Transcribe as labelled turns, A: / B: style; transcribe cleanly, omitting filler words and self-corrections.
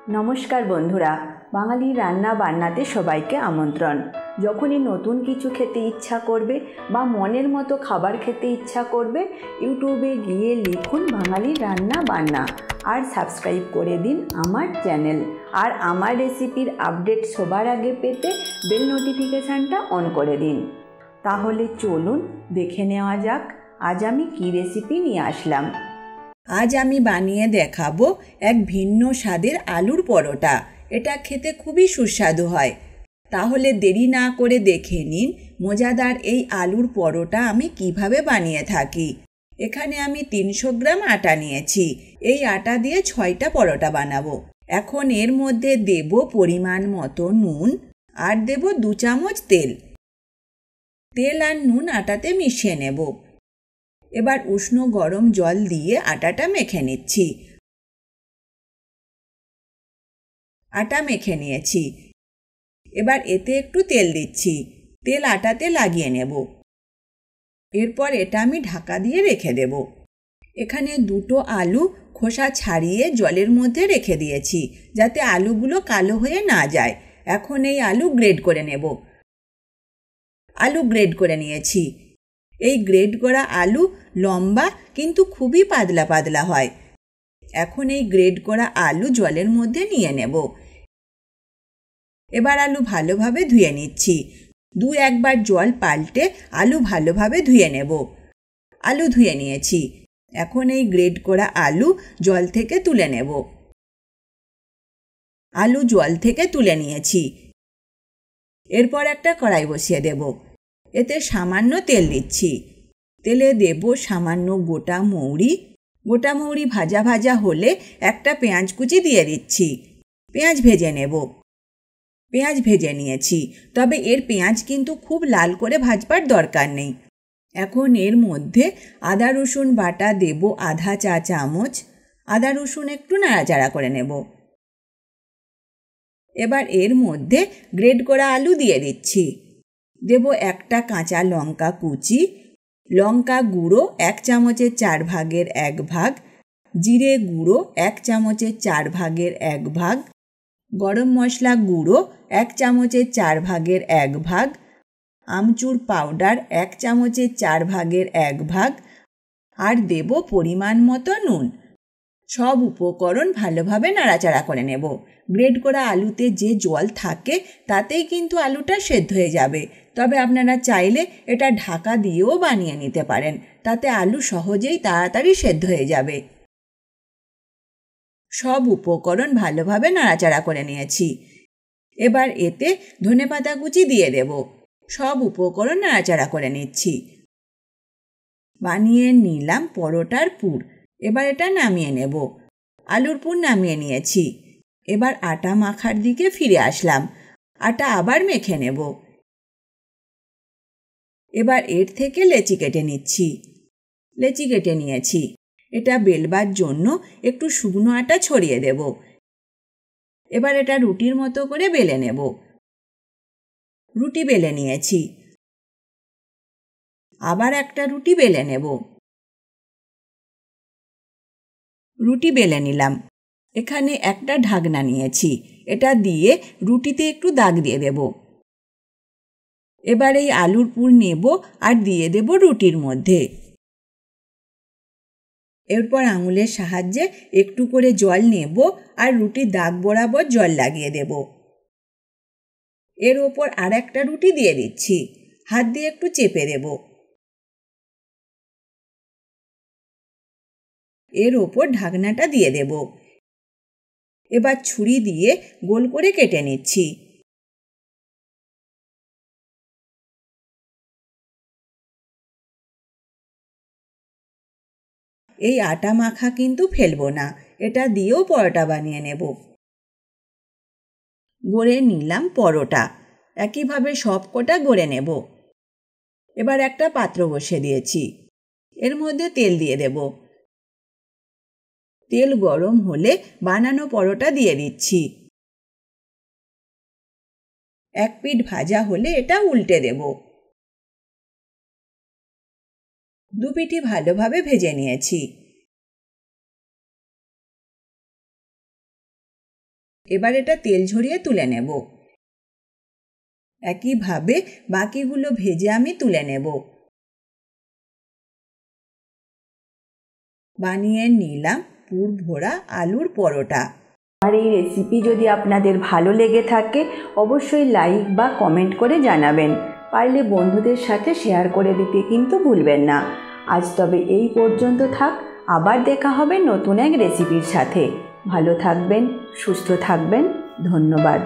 A: নমস্কার বন্ধুরা, বাঙালি রান্না বান্নাতে সবাইকে আমন্ত্রণ। যখনই নতুন কিছু খেতে ইচ্ছা করবে বা মনের মতো খাবার খেতে ইচ্ছা করবে, ইউটিউবে গিয়ে লিখুন বাঙালি রান্না বান্না আর সাবস্ক্রাইব করে দিন আমার চ্যানেল। আর আমার রেসিপির আপডেট সবার আগে পেতে বেল নোটিফিকেশানটা অন করে দিন। তাহলে চলুন দেখে নেওয়া যাক আজ আমি কী রেসিপি নিয়ে আসলাম। আজ আমি বানিয়ে দেখাবো এক ভিন্ন স্বাদের আলুর পরোটা। এটা খেতে খুবই সুস্বাদু হয়। তাহলে দেরি না করে দেখে নিন মজাদার এই আলুর পরোটা আমি কিভাবে বানিয়ে থাকি। এখানে আমি 300 গ্রাম আটা নিয়েছি। এই আটা দিয়ে 6টা পরোটা বানাবো। এখন এর মধ্যে দেব পরিমাণ মতো নুন আর দেব 2 চামচ তেল। তেল আর নুন আটাতে মিশিয়ে নেব। এবার উষ্ণ গরম জল দিয়ে আটাটা মেখে নিচ্ছি। আটা মেখে নিয়েছি। এবার এতে একটু তেল দিচ্ছি। তেল আটাতে লাগিয়ে নেব। এরপর এটা আমি ঢাকা দিয়ে রেখে দেব। এখানে 2টো আলু খোসা ছাড়িয়ে জলের মধ্যে রেখে দিয়েছি যাতে আলুগুলো কালো হয়ে না যায়। এখন এই আলু গ্রেড করে নেব। আলু গ্রেড করে নিয়েছি। এই গ্রেড করা আলু লম্বা কিন্তু খুবই পাতলা পাতলা হয়। এখন এই গ্রেড করা আলু জলের মধ্যে নিয়ে নেব। এবার আলু ভালোভাবে ধুয়ে নিচ্ছি। 2-1 বার জল পাল্টে আলু ভালোভাবে ধুয়ে নেব। আলু ধুয়ে নিয়েছি। এখন এই গ্রেড করা আলু জল থেকে তুলে নেব। আলু জল থেকে তুলে নিয়েছি। এরপর একটা কড়াই বসিয়ে দেব। এতে সামান্য তেল দিচ্ছি। তেলে দেব সামান্য গোটা মৌরি। গোটা মৌরি ভাজা ভাজা হলে একটা পেঁয়াজ কুচি দিয়ে দিচ্ছি। পেঁয়াজ ভেজে নেব। পেঁয়াজ ভেজে নিয়েছি, তবে এর পেঁয়াজ কিন্তু খুব লাল করে ভাজবার দরকার নেই। এখন এর মধ্যে আদা রসুন বাটা দেব আধা চা চামচ। আদা রসুন একটু নাড়াচাড়া করে নেব। এবার এর মধ্যে গ্রেড করা আলু দিয়ে দিচ্ছি। দেব একটা কাঁচা লঙ্কা কুচি, লঙ্কা গুঁড়ো 1 চামচের 4 ভাগের 1 ভাগ, জিরে গুঁড়ো 1 চামচের 4 ভাগের 1 ভাগ, গরম মশলা গুঁড়ো 1 চামচের 4 ভাগের 1 ভাগ, আমচুর পাউডার 1 চামচের 4 ভাগের 1 ভাগ আর দেব পরিমাণ মতো নুন। সব উপকরণ ভালোভাবে নাড়াচাড়া করে নেব। গ্রেড করা আলুতে যে জল থাকে তাতেই কিন্তু আলুটা সেদ্ধ হয়ে যাবে। তবে আপনারা চাইলে এটা ঢাকা দিয়েও বানিয়ে নিতে পারেন। তাতে আলু সহজেই তাড়াতাড়ি সেদ্ধ হয়ে যাবে। সব উপকরণ ভালোভাবে নাড়াচাড়া করে নিয়েছি। এবার এতে ধনেপাতা কুচি দিয়ে দেব। সব উপকরণ নাড়াচাড়া করে নিচ্ছি। বানিয়ে নিলাম পরোটার পুর। এবার এটা নামিয়ে নেব। আলুর পুর নামিয়ে নিয়েছি। এবার আটা মাখার দিকে ফিরে আসলাম। আটা আবার মেখে নেব। এবার এর থেকে লেচি কেটে নিচ্ছি। লেচি কেটে নিয়েছি। এটা বেলবার জন্য একটু শুকনো আটা ছড়িয়ে দেব। এবার এটা রুটির মতো করে বেলে নেব। রুটি বেলে নিয়েছি। আবার একটা রুটি বেলে নেব। রুটি বেলে নিলাম। এখানে একটা ঢাকনা নিয়েছি। এটা দিয়ে রুটিতে একটু দাগ দিয়ে দেব। এবার এই আলুর পুর নেব আর দিয়ে দেব রুটির মধ্যে। এরপর আঙুলের সাহায্যে একটু করে জল নেব আর রুটির দাগ বরাবর জল লাগিয়ে দেব। এর ওপর আর একটা রুটি দিয়ে দিচ্ছি। হাত দিয়ে একটু চেপে দেব। এর ওপর ঢাকনাটা দিয়ে দেব। এবার ছুরি দিয়ে গোল করে কেটে নিচ্ছি। এই আটা মাখা কিন্তু ফেলবো না। এটা দিয়েও পরোটা বানিয়ে নেব। গড়ে নিলাম পরোটা। একইভাবে সব কটা গড়ে নেব। এবার একটা পাত্র বসিয়ে দিয়েছি। এর মধ্যে তেল দিয়ে দেব। তেল গরম হলে বানানো পরোটা দিয়ে দিচ্ছি। এক পিঠ ভাজা হলে এটা উল্টে দেব। 2 পিঠই ভালোভাবে ভেজে নিয়েছি।
B: এবার এটা তেল ঝরিয়ে তুলে নেব। একইভাবে বাকিগুলো ভেজে আমি তুলে নেব। বানিয়ে নিলাম পুর ভরা আলুর পরোটা।
A: আর এই রেসিপি যদি আপনাদের ভালো লেগে থাকে অবশ্যই লাইক বা কমেন্ট করে জানাবেন। পারলে বন্ধুদের সাথে শেয়ার করে দিতে কিন্তু ভুলবেন না। আজ তবে এই পর্যন্ত থাক, আবার দেখা হবে নতুন এক রেসিপির সাথে। ভালো থাকবেন, সুস্থ থাকবেন, ধন্যবাদ।